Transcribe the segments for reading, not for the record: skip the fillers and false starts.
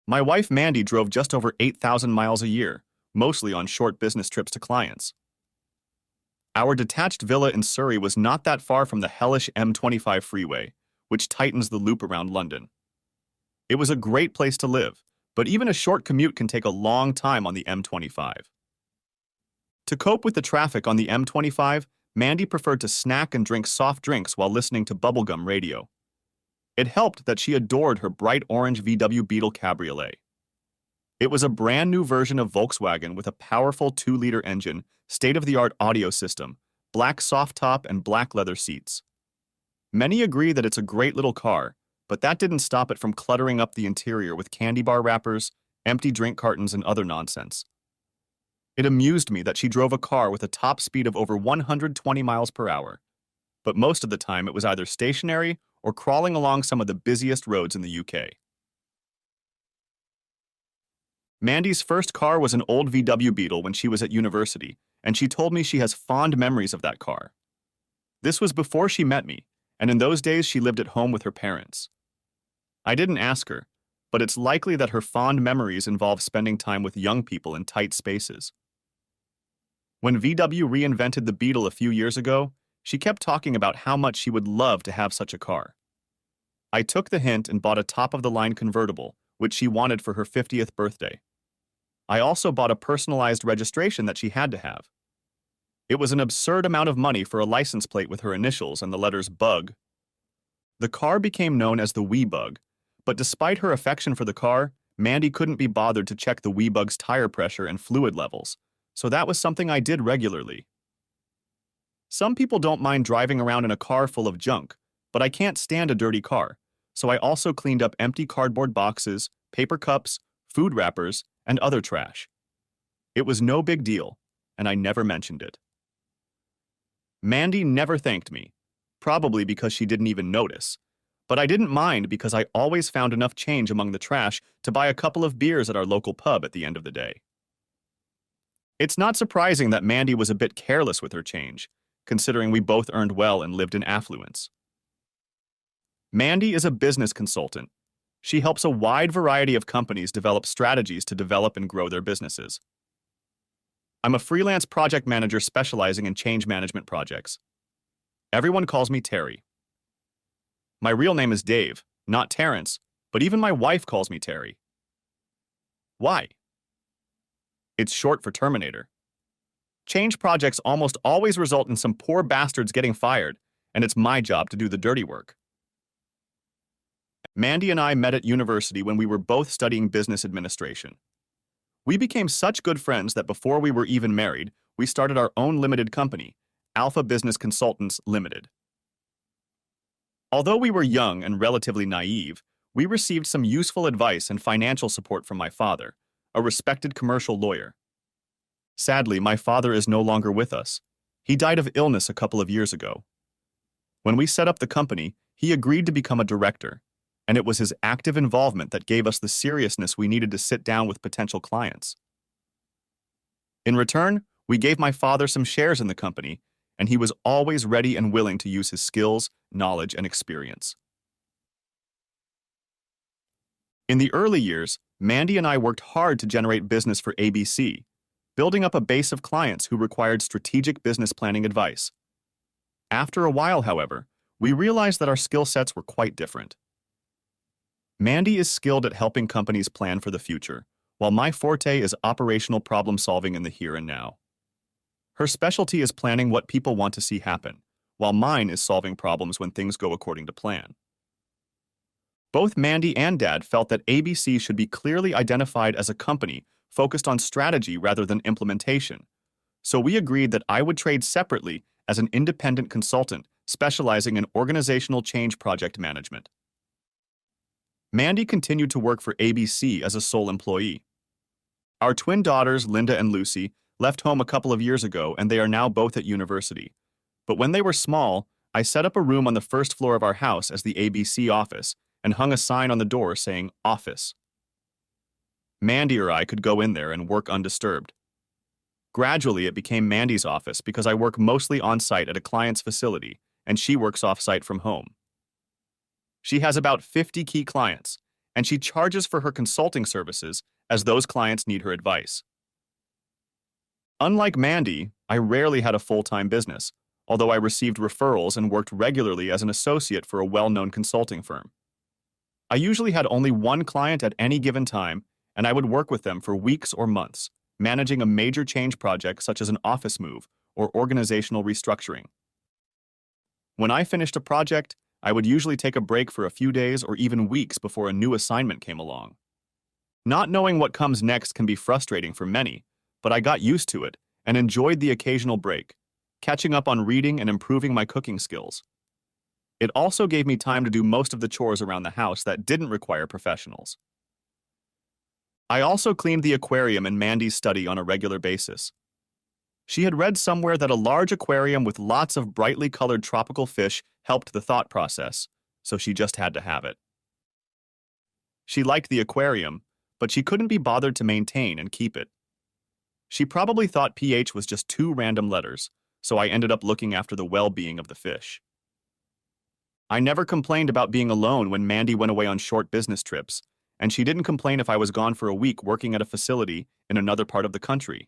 My wife Mandy drove just over 8,000 miles a year, mostly on short business trips to clients. Our detached villa in Surrey was not that far from the hellish M25 freeway, which tightens the loop around London. It was a great place to live, but even a short commute can take a long time on the M25. To cope with the traffic on the M25, Mandy preferred to snack and drink soft drinks while listening to bubblegum radio. It helped that she adored her bright orange VW Beetle Cabriolet. It was a brand new version of Volkswagen with a powerful 2-liter engine, state-of-the-art audio system, black soft top, and black leather seats. Many agree that it's a great little car, but that didn't stop it from cluttering up the interior with candy bar wrappers, empty drink cartons, and other nonsense. It amused me that she drove a car with a top speed of over 120 miles per hour, but most of the time it was either stationary or crawling along some of the busiest roads in the UK. Mandy's first car was an old VW Beetle when she was at university, and she told me she has fond memories of that car. This was before she met me, and in those days she lived at home with her parents. I didn't ask her, but it's likely that her fond memories involve spending time with young people in tight spaces. When VW reinvented the Beetle a few years ago, she kept talking about how much she would love to have such a car. I took the hint and bought a top-of-the-line convertible, which she wanted for her 50th birthday. I also bought a personalized registration that she had to have. It was an absurd amount of money for a license plate with her initials and the letters Bug. The car became known as the Wee Bug, but despite her affection for the car, Mandy couldn't be bothered to check the Wee Bug's tire pressure and fluid levels, so that was something I did regularly. Some people don't mind driving around in a car full of junk, but I can't stand a dirty car, so I also cleaned up empty cardboard boxes, paper cups, food wrappers, and other trash. It was no big deal, and I never mentioned it. Mandy never thanked me, probably because she didn't even notice, but I didn't mind because I always found enough change among the trash to buy a couple of beers at our local pub at the end of the day. It's not surprising that Mandy was a bit careless with her change, considering we both earned well and lived in affluence. Mandy is a business consultant. She helps a wide variety of companies develop strategies to develop and grow their businesses. I'm a freelance project manager specializing in change management projects. Everyone calls me Terry. My real name is Dave, not Terrence, but even my wife calls me Terry. Why? It's short for Terminator. Change projects almost always result in some poor bastards getting fired, and it's my job to do the dirty work. Mandy and I met at university when we were both studying business administration. We became such good friends that before we were even married, we started our own limited company, Alpha Business Consultants Limited. Although we were young and relatively naive, we received some useful advice and financial support from my father, a respected commercial lawyer. Sadly, my father is no longer with us. He died of illness a couple of years ago. When we set up the company, he agreed to become a director, and it was his active involvement that gave us the seriousness we needed to sit down with potential clients. In return, we gave my father some shares in the company, and he was always ready and willing to use his skills, knowledge, and experience. In the early years, Mandy and I worked hard to generate business for ABC, building up a base of clients who required strategic business planning advice. After a while, however, we realized that our skill sets were quite different. Mandy is skilled at helping companies plan for the future, while my forte is operational problem-solving in the here and now. Her specialty is planning what people want to see happen, while mine is solving problems when things go according to plan. Both Mandy and Dad felt that ABC should be clearly identified as a company focused on strategy rather than implementation, so we agreed that I would trade separately as an independent consultant specializing in organizational change project management. Mandy continued to work for ABC as a sole employee. Our twin daughters, Linda and Lucy, left home a couple of years ago and they are now both at university. But when they were small, I set up a room on the first floor of our house as the ABC office and hung a sign on the door saying "Office." Mandy or I could go in there and work undisturbed. Gradually, it became Mandy's office because I work mostly on-site at a client's facility and she works off-site from home. She has about 50 key clients, and she charges for her consulting services as those clients need her advice. Unlike Mandy, I rarely had a full-time business, although I received referrals and worked regularly as an associate for a well-known consulting firm. I usually had only one client at any given time, and I would work with them for weeks or months, managing a major change project such as an office move or organizational restructuring. When I finished a project, I would usually take a break for a few days or even weeks before a new assignment came along. Not knowing what comes next can be frustrating for many, but I got used to it and enjoyed the occasional break, catching up on reading and improving my cooking skills. It also gave me time to do most of the chores around the house that didn't require professionals. I also cleaned the aquarium in Mandy's study on a regular basis. She had read somewhere that a large aquarium with lots of brightly colored tropical fish helped the thought process, so she just had to have it. She liked the aquarium, but she couldn't be bothered to maintain and keep it. She probably thought pH was just two random letters, so I ended up looking after the well-being of the fish. I never complained about being alone when Mandy went away on short business trips, and she didn't complain if I was gone for a week working at a facility in another part of the country.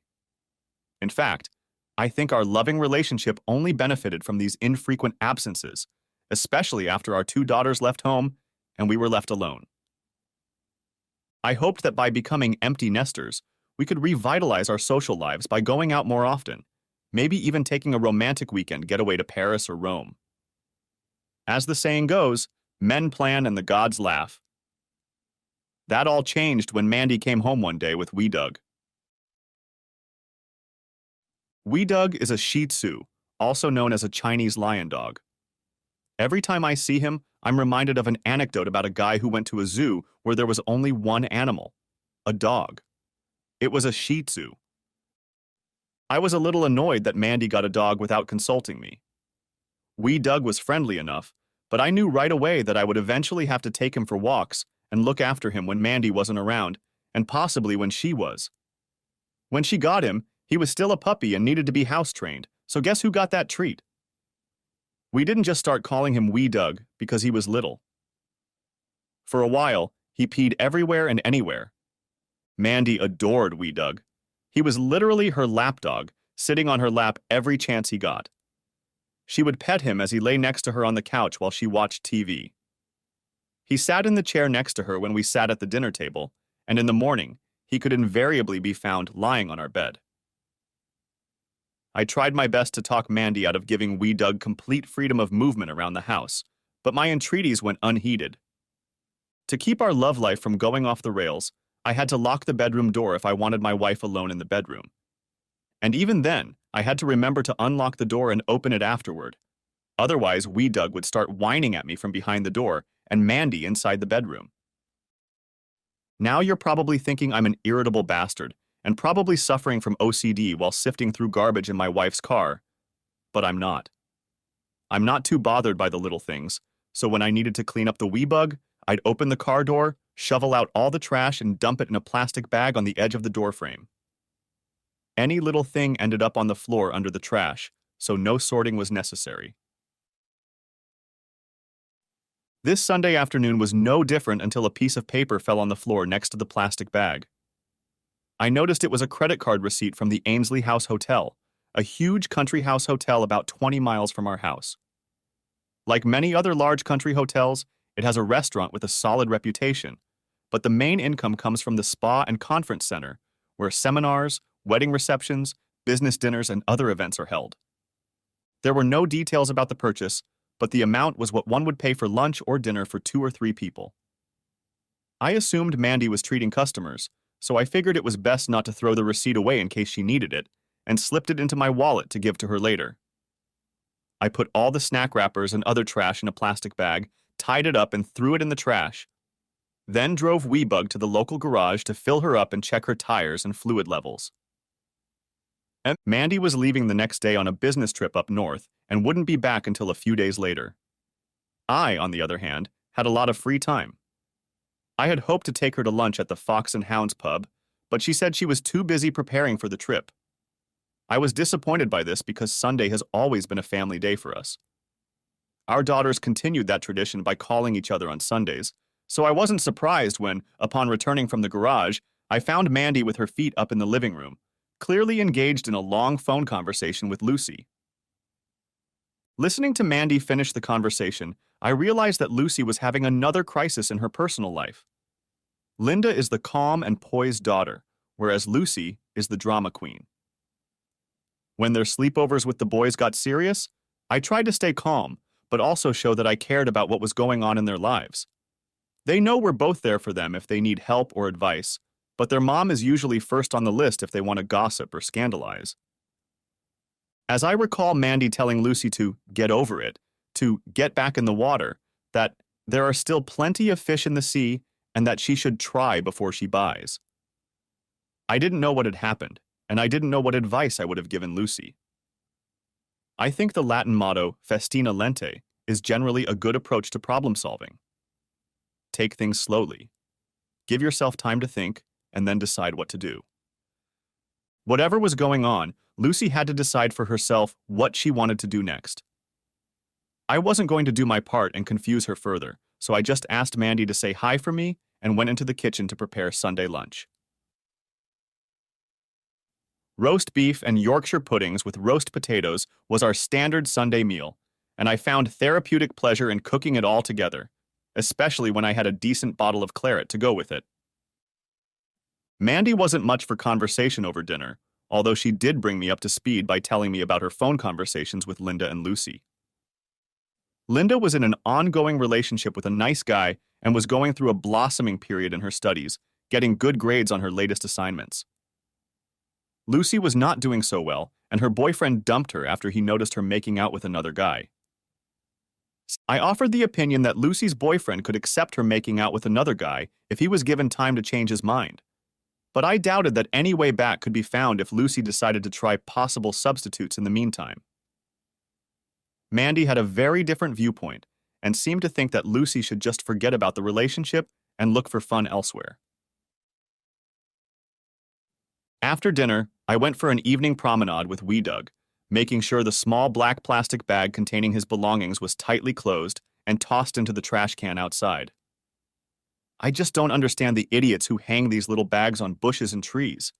In fact, I think our loving relationship only benefited from these infrequent absences, especially after our two daughters left home and we were left alone. I hoped that by becoming empty nesters, we could revitalize our social lives by going out more often, maybe even taking a romantic weekend getaway to Paris or Rome. As the saying goes, men plan and the gods laugh. That all changed when Mandy came home one day with Wee Doug. Wee Doug is a Shih Tzu, also known as a Chinese lion dog. Every time I see him, I'm reminded of an anecdote about a guy who went to a zoo where there was only one animal, a dog. It was a Shih Tzu. I was a little annoyed that Mandy got a dog without consulting me. Wee Doug was friendly enough, but I knew right away that I would eventually have to take him for walks and look after him when Mandy wasn't around, and possibly when she was. When she got him, he was still a puppy and needed to be house-trained, so guess who got that treat? We didn't just start calling him Wee Doug because he was little. For a while, he peed everywhere and anywhere. Mandy adored Wee Doug. He was literally her lapdog, sitting on her lap every chance he got. She would pet him as he lay next to her on the couch while she watched TV. He sat in the chair next to her when we sat at the dinner table, and in the morning, he could invariably be found lying on our bed. I tried my best to talk Mandy out of giving Wee Doug complete freedom of movement around the house, but my entreaties went unheeded. To keep our love life from going off the rails, I had to lock the bedroom door if I wanted my wife alone in the bedroom. And even then, I had to remember to unlock the door and open it afterward. Otherwise, Wee Doug would start whining at me from behind the door and Mandy inside the bedroom. Now you're probably thinking I'm an irritable bastard and probably suffering from OCD while sifting through garbage in my wife's car, but I'm not. I'm not too bothered by the little things, so when I needed to clean up the wee bug, I'd open the car door, shovel out all the trash, and dump it in a plastic bag on the edge of the doorframe. Any little thing ended up on the floor under the trash, so no sorting was necessary. This Sunday afternoon was no different until a piece of paper fell on the floor next to the plastic bag. I noticed it was a credit card receipt from the Ainsley House Hotel, a huge country house hotel about 20 miles from our house. Like many other large country hotels, it has a restaurant with a solid reputation, but the main income comes from the spa and conference center, where seminars, wedding receptions, business dinners, and other events are held. There were no details about the purchase, but the amount was what one would pay for lunch or dinner for 2 or 3 people. I assumed Mandy was treating customers, so I figured it was best not to throw the receipt away in case she needed it, and slipped it into my wallet to give to her later. I put all the snack wrappers and other trash in a plastic bag, tied it up, and threw it in the trash. Then drove Wee Bug to the local garage to fill her up and check her tires and fluid levels. And Mandy was leaving the next day on a business trip up north and wouldn't be back until a few days later. I, on the other hand, had a lot of free time. I had hoped to take her to lunch at the Fox and Hounds pub, but she said she was too busy preparing for the trip. I was disappointed by this because Sunday has always been a family day for us. Our daughters continued that tradition by calling each other on Sundays, So I wasn't surprised when, upon returning from the garage, I found Mandy with her feet up in the living room, clearly engaged in a long phone conversation with Lucy. Listening to Mandy finish the conversation, I realized that Lucy was having another crisis in her personal life. Linda is the calm and poised daughter, whereas Lucy is the drama queen. When their sleepovers with the boys got serious, I tried to stay calm, but also show that I cared about what was going on in their lives. They know we're both there for them if they need help or advice, but their mom is usually first on the list if they want to gossip or scandalize. As I recall Mandy telling Lucy to get over it, to get back in the water, that there are still plenty of fish in the sea and that she should try before she buys. I didn't know what had happened, and I didn't know what advice I would have given Lucy. I think the Latin motto, festina lente, is generally a good approach to problem solving. Take things slowly. Give yourself time to think, and then decide what to do. Whatever was going on, Lucy had to decide for herself what she wanted to do next. I wasn't going to do my part and confuse her further, so I just asked Mandy to say hi for me and went into the kitchen to prepare Sunday lunch. Roast beef and Yorkshire puddings with roast potatoes was our standard Sunday meal, and I found therapeutic pleasure in cooking it all together, especially when I had a decent bottle of claret to go with it. Mandy wasn't much for conversation over dinner, although she did bring me up to speed by telling me about her phone conversations with Linda and Lucy. Linda was in an ongoing relationship with a nice guy and was going through a blossoming period in her studies, getting good grades on her latest assignments. Lucy was not doing so well, and her boyfriend dumped her after he noticed her making out with another guy. I offered the opinion that Lucy's boyfriend could accept her making out with another guy if he was given time to change his mind. But I doubted that any way back could be found if Lucy decided to try possible substitutes in the meantime. Mandy had a very different viewpoint and seemed to think that Lucy should just forget about the relationship and look for fun elsewhere. After dinner, I went for an evening promenade with Wee Doug, making sure the small black plastic bag containing his belongings was tightly closed and tossed into the trash can outside. I just don't understand the idiots who hang these little bags on bushes and trees.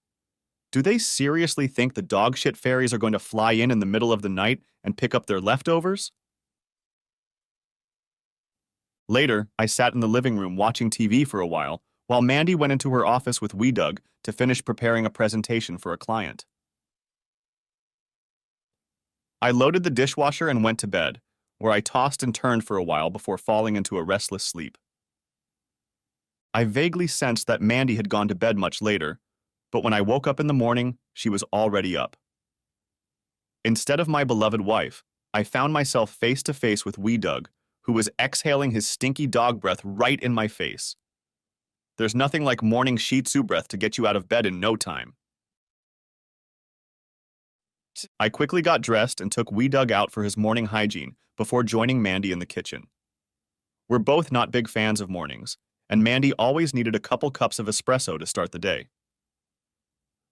Do they seriously think the dog shit fairies are going to fly in the middle of the night and pick up their leftovers? Later, I sat in the living room watching TV for a while Mandy went into her office with Wee Doug to finish preparing a presentation for a client. I loaded the dishwasher and went to bed, where I tossed and turned for a while before falling into a restless sleep. I vaguely sensed that Mandy had gone to bed much later, but when I woke up in the morning, she was already up. Instead of my beloved wife, I found myself face to face with Wee Doug, who was exhaling his stinky dog breath right in my face. There's nothing like morning Shih Tzu breath to get you out of bed in no time. I quickly got dressed and took Wee Doug out for his morning hygiene before joining Mandy in the kitchen. We're both not big fans of mornings, and Mandy always needed a couple cups of espresso to start the day.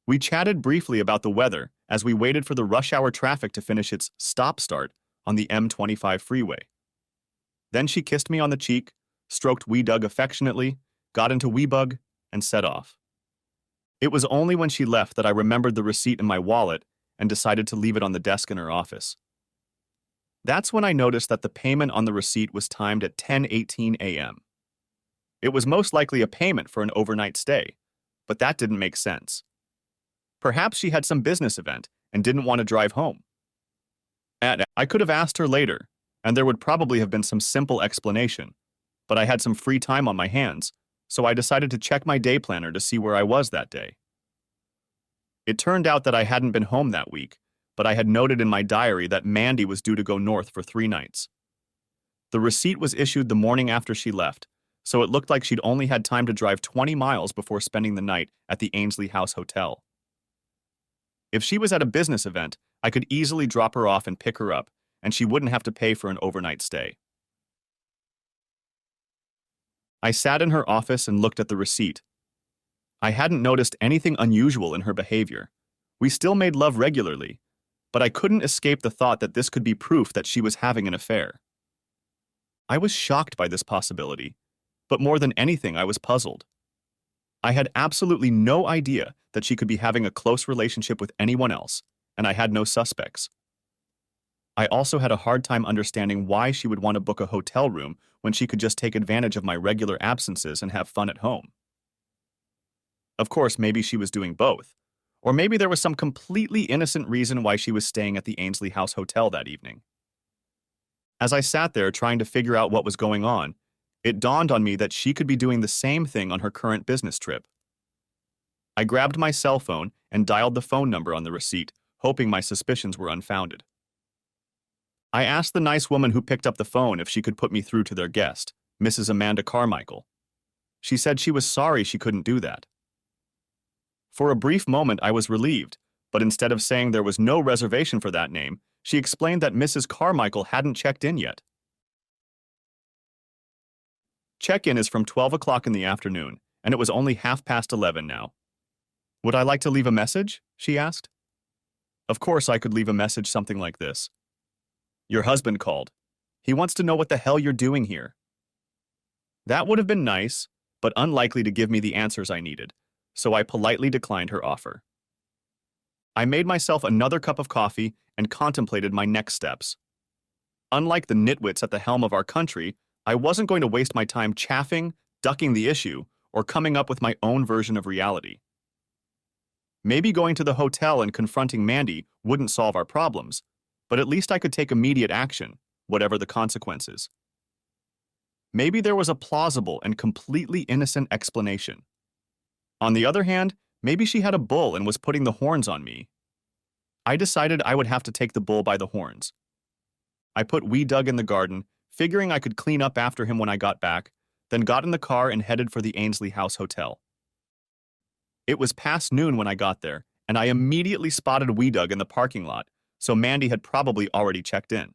We chatted briefly about the weather as we waited for the rush hour traffic to finish its stop-start on the M25 freeway. Then she kissed me on the cheek, stroked Wee Doug affectionately, got into Wee Bug, and set off. It was only when she left that I remembered the receipt in my wallet and decided to leave it on the desk in her office. That's when I noticed that the payment on the receipt was timed at 10:18 a.m. It was most likely a payment for an overnight stay, but that didn't make sense. Perhaps she had some business event and didn't want to drive home. I could have asked her later, and there would probably have been some simple explanation, but I had some free time on my hands, so I decided to check my day planner to see where I was that day. It turned out that I hadn't been home that week, but I had noted in my diary that Mandy was due to go north for 3 nights. The receipt was issued the morning after she left, so it looked like she'd only had time to drive 20 miles before spending the night at the Ainsley House Hotel. If she was at a business event, I could easily drop her off and pick her up, and she wouldn't have to pay for an overnight stay. I sat in her office and looked at the receipt. I hadn't noticed anything unusual in her behavior. We still made love regularly, but I couldn't escape the thought that this could be proof that she was having an affair. I was shocked by this possibility, But more than anything, I was puzzled. I had absolutely no idea that she could be having a close relationship with anyone else, and I had no suspects. I also had a hard time understanding why she would want to book a hotel room when she could just take advantage of my regular absences and have fun at home. Of course, maybe she was doing both, or maybe there was some completely innocent reason why she was staying at the Ainsley House Hotel that evening. As I sat there trying to figure out what was going on, it dawned on me that she could be doing the same thing on her current business trip. I grabbed my cell phone and dialed the phone number on the receipt, hoping my suspicions were unfounded. I asked the nice woman who picked up the phone if she could put me through to their guest, Mrs. Amanda Carmichael. She said she was sorry she couldn't do that. For a brief moment, I was relieved, but instead of saying there was no reservation for that name, she explained that Mrs. Carmichael hadn't checked in yet. Check-in is from 12 o'clock in the afternoon, and it was only 11:30 now. Would I like to leave a message? She asked. Of course I could leave a message something like this. Your husband called. He wants to know what the hell you're doing here. That would have been nice, but unlikely to give me the answers I needed, so I politely declined her offer. I made myself another cup of coffee and contemplated my next steps. Unlike the nitwits at the helm of our country, I wasn't going to waste my time chaffing, ducking the issue, or coming up with my own version of reality. Maybe going to the hotel and confronting Mandy wouldn't solve our problems, but at least I could take immediate action, whatever the consequences. Maybe there was a plausible and completely innocent explanation. On the other hand, maybe she had a bull and was putting the horns on me. I decided I would have to take the bull by the horns. I put Wee Doug in the garden, figuring I could clean up after him when I got back, then got in the car and headed for the Ainsley House Hotel. It was past noon when I got there, and I immediately spotted Wee Doug in the parking lot, so Mandy had probably already checked in.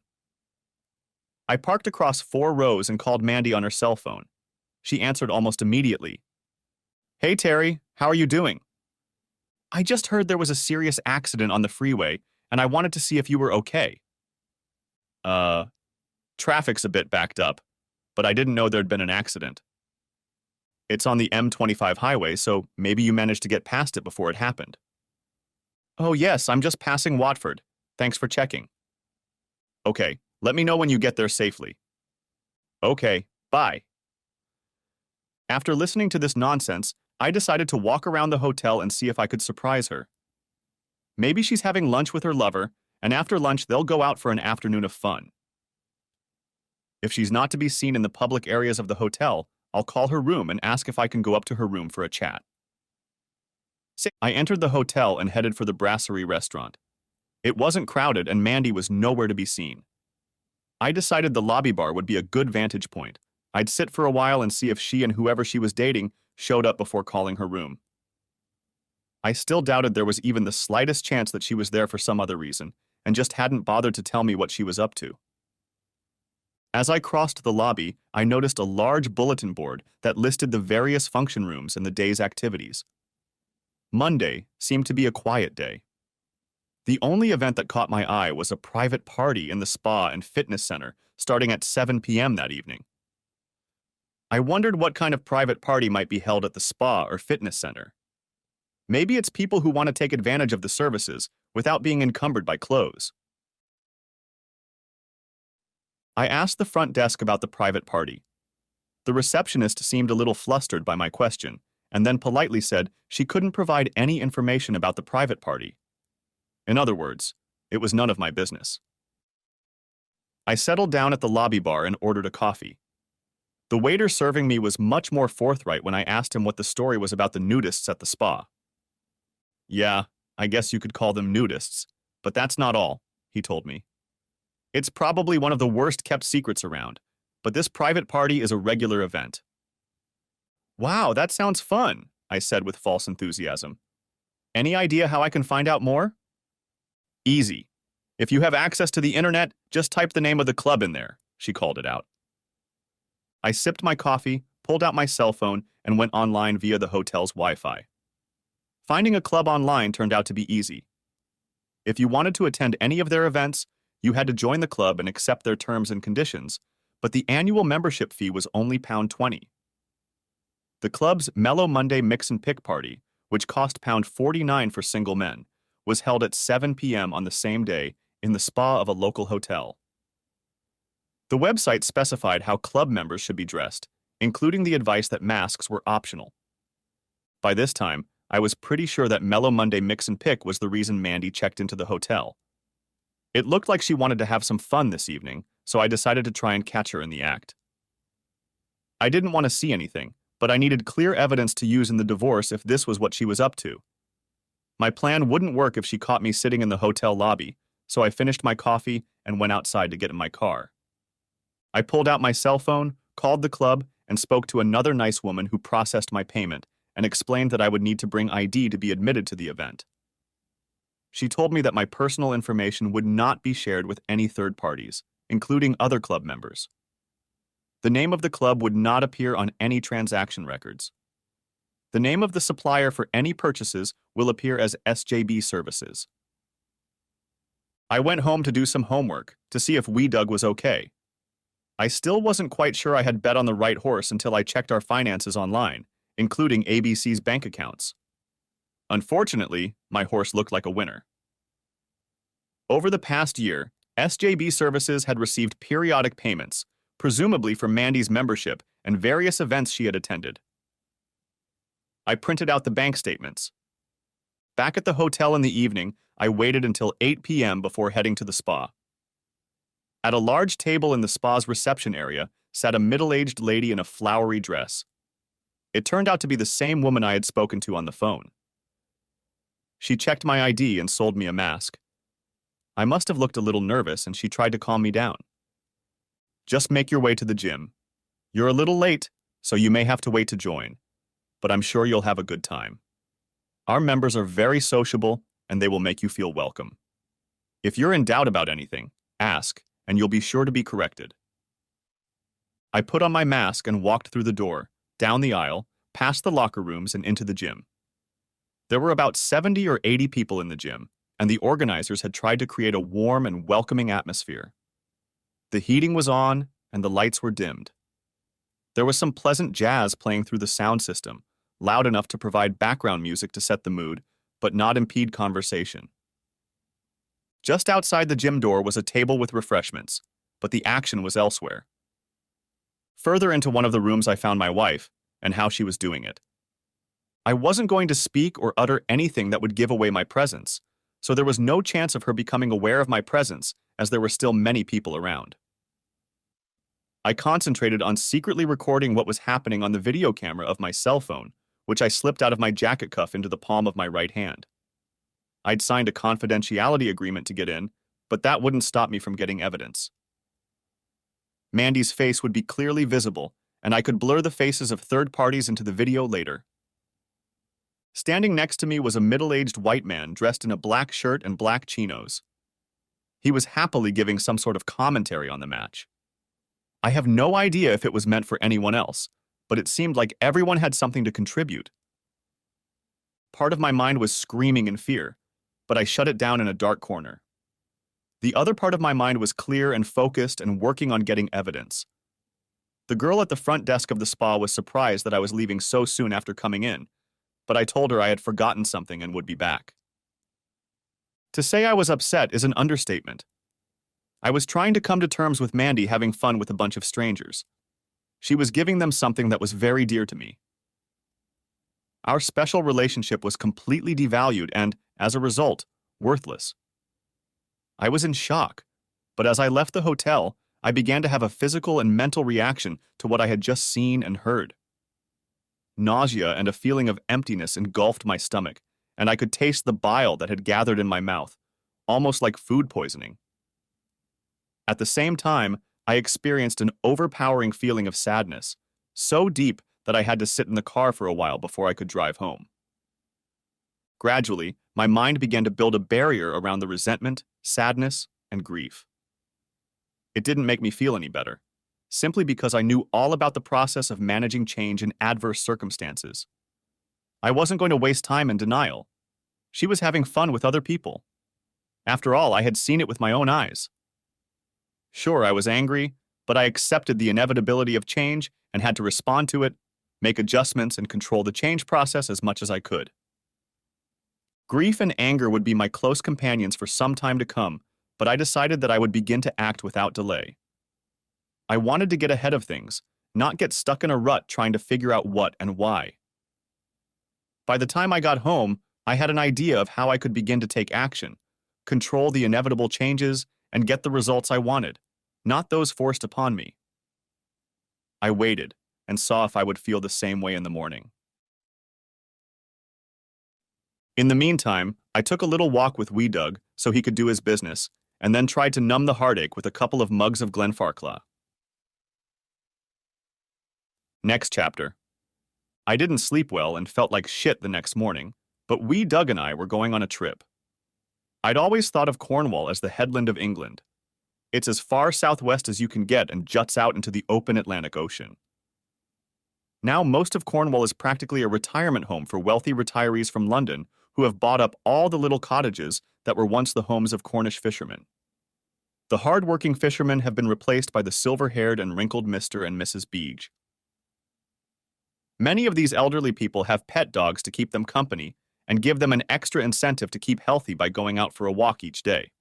I parked across 4 rows and called Mandy on her cell phone. She answered almost immediately. Hey Terry, how are you doing? I just heard there was a serious accident on the freeway, and I wanted to see if you were okay. Traffic's a bit backed up, but I didn't know there'd been an accident. It's on the M25 highway, so maybe you managed to get past it before it happened. Oh yes, I'm just passing Watford. Thanks for checking. Okay, let me know when you get there safely. Okay, bye. After listening to this nonsense, I decided to walk around the hotel and see if I could surprise her. Maybe she's having lunch with her lover, and after lunch they'll go out for an afternoon of fun. If she's not to be seen in the public areas of the hotel, I'll call her room and ask if I can go up to her room for a chat. I entered the hotel and headed for the Brasserie restaurant. It wasn't crowded and Mandy was nowhere to be seen. I decided the lobby bar would be a good vantage point. I'd sit for a while and see if she and whoever she was dating showed up before calling her room. I still doubted there was even the slightest chance that she was there for some other reason, and just hadn't bothered to tell me what she was up to. As I crossed the lobby, I noticed a large bulletin board that listed the various function rooms and the day's activities. Monday seemed to be a quiet day. The only event that caught my eye was a private party in the spa and fitness center starting at 7 p.m. that evening. I wondered what kind of private party might be held at the spa or fitness center. Maybe it's people who want to take advantage of the services without being encumbered by clothes. I asked the front desk about the private party. The receptionist seemed a little flustered by my question, and then politely said she couldn't provide any information about the private party. In other words, it was none of my business. I settled down at the lobby bar and ordered a coffee. The waiter serving me was much more forthright when I asked him what the story was about the nudists at the spa. Yeah, I guess you could call them nudists, but that's not all, he told me. It's probably one of the worst-kept secrets around, but this private party is a regular event. Wow, that sounds fun, I said with false enthusiasm. Any idea how I can find out more? Easy. If you have access to the internet, just type the name of the club in there, she called it out. I sipped my coffee, pulled out my cell phone, and went online via the hotel's Wi-Fi. Finding a club online turned out to be easy. If you wanted to attend any of their events, you had to join the club and accept their terms and conditions, but the annual membership fee was only £20. The club's Mellow Monday Mix and Pick party, which cost £49 for single men, was held at 7 p.m. on the same day in the spa of a local hotel. The website specified how club members should be dressed, including the advice that masks were optional. By this time, I was pretty sure that Mellow Monday Mix and Pick was the reason Mandy checked into the hotel. It looked like she wanted to have some fun this evening, so I decided to try and catch her in the act. I didn't want to see anything, but I needed clear evidence to use in the divorce if this was what she was up to. My plan wouldn't work if she caught me sitting in the hotel lobby, so I finished my coffee and went outside to get in my car. I pulled out my cell phone, called the club, and spoke to another nice woman who processed my payment and explained that I would need to bring ID to be admitted to the event. She told me that my personal information would not be shared with any third parties, including other club members. The name of the club would not appear on any transaction records. The name of the supplier for any purchases will appear as SJB Services. I went home to do some homework to see if Doug was okay. I still wasn't quite sure I had bet on the right horse until I checked our finances online, including ABC's bank accounts. Unfortunately, my horse looked like a winner. Over the past year, SJB Services had received periodic payments, presumably for Mandy's membership and various events she had attended. I printed out the bank statements. Back at the hotel in the evening, I waited until 8 p.m. before heading to the spa. At a large table in the spa's reception area sat a middle-aged lady in a flowery dress. It turned out to be the same woman I had spoken to on the phone. She checked my ID and sold me a mask. I must have looked a little nervous, and she tried to calm me down. Just make your way to the gym. You're a little late, so you may have to wait to join, but I'm sure you'll have a good time. Our members are very sociable, and they will make you feel welcome. If you're in doubt about anything, ask, and you'll be sure to be corrected. I put on my mask and walked through the door, down the aisle, past the locker rooms and into the gym. There were about 70 or 80 people in the gym, and the organizers had tried to create a warm and welcoming atmosphere. The heating was on, and the lights were dimmed. There was some pleasant jazz playing through the sound system, loud enough to provide background music to set the mood, but not impede conversation. Just outside the gym door was a table with refreshments, but the action was elsewhere. Further into one of the rooms I found my wife, and how she was doing it. I wasn't going to speak or utter anything that would give away my presence, so there was no chance of her becoming aware of my presence, as there were still many people around. I concentrated on secretly recording what was happening on the video camera of my cell phone, which I slipped out of my jacket cuff into the palm of my right hand. I'd signed a confidentiality agreement to get in, but that wouldn't stop me from getting evidence. Mandy's face would be clearly visible, and I could blur the faces of third parties into the video later. Standing next to me was a middle-aged white man dressed in a black shirt and black chinos. He was happily giving some sort of commentary on the match. I have no idea if it was meant for anyone else, but it seemed like everyone had something to contribute. Part of my mind was screaming in fear, but I shut it down in a dark corner. The other part of my mind was clear and focused and working on getting evidence. The girl at the front desk of the spa was surprised that I was leaving so soon after coming in, but I told her I had forgotten something and would be back. To say I was upset is an understatement. I was trying to come to terms with Mandy having fun with a bunch of strangers. She was giving them something that was very dear to me. Our special relationship was completely devalued and, as a result, worthless. I was in shock, but as I left the hotel, I began to have a physical and mental reaction to what I had just seen and heard. Nausea and a feeling of emptiness engulfed my stomach, and I could taste the bile that had gathered in my mouth, almost like food poisoning. At the same time, I experienced an overpowering feeling of sadness, so deep that I had to sit in the car for a while before I could drive home. Gradually, my mind began to build a barrier around the resentment, sadness, and grief. It didn't make me feel any better, simply because I knew all about the process of managing change in adverse circumstances. I wasn't going to waste time in denial. She was having fun with other people. After all, I had seen it with my own eyes. Sure, I was angry, but I accepted the inevitability of change and had to respond to it, make adjustments, and control the change process as much as I could. Grief and anger would be my close companions for some time to come, but I decided that I would begin to act without delay. I wanted to get ahead of things, not get stuck in a rut trying to figure out what and why. By the time I got home, I had an idea of how I could begin to take action, control the inevitable changes, and get the results I wanted, not those forced upon me. I waited and saw if I would feel the same way in the morning. In the meantime, I took a little walk with Wee Doug so he could do his business, and then tried to numb the heartache with a couple of mugs of Glenfarclas. Next chapter. I didn't sleep well and felt like shit the next morning, but Wee Doug and I were going on a trip. I'd always thought of Cornwall as the headland of England. It's as far southwest as you can get and juts out into the open Atlantic Ocean. Now most of Cornwall is practically a retirement home for wealthy retirees from London who have bought up all the little cottages that were once the homes of Cornish fishermen. The hard-working fishermen have been replaced by the silver-haired and wrinkled Mr. and Mrs. Beege. Many of these elderly people have pet dogs to keep them company and give them an extra incentive to keep healthy by going out for a walk each day.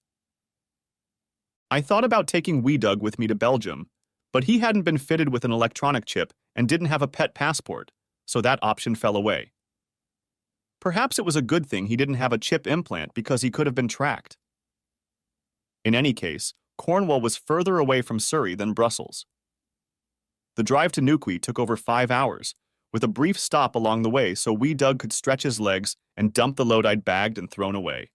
I thought about taking Wee Doug with me to Belgium, but he hadn't been fitted with an electronic chip and didn't have a pet passport, so that option fell away. Perhaps it was a good thing he didn't have a chip implant because he could have been tracked. In any case, Cornwall was further away from Surrey than Brussels. The drive to Newquay took over 5 hours, with a brief stop along the way so Wee Doug could stretch his legs and dump the load I'd bagged and thrown away.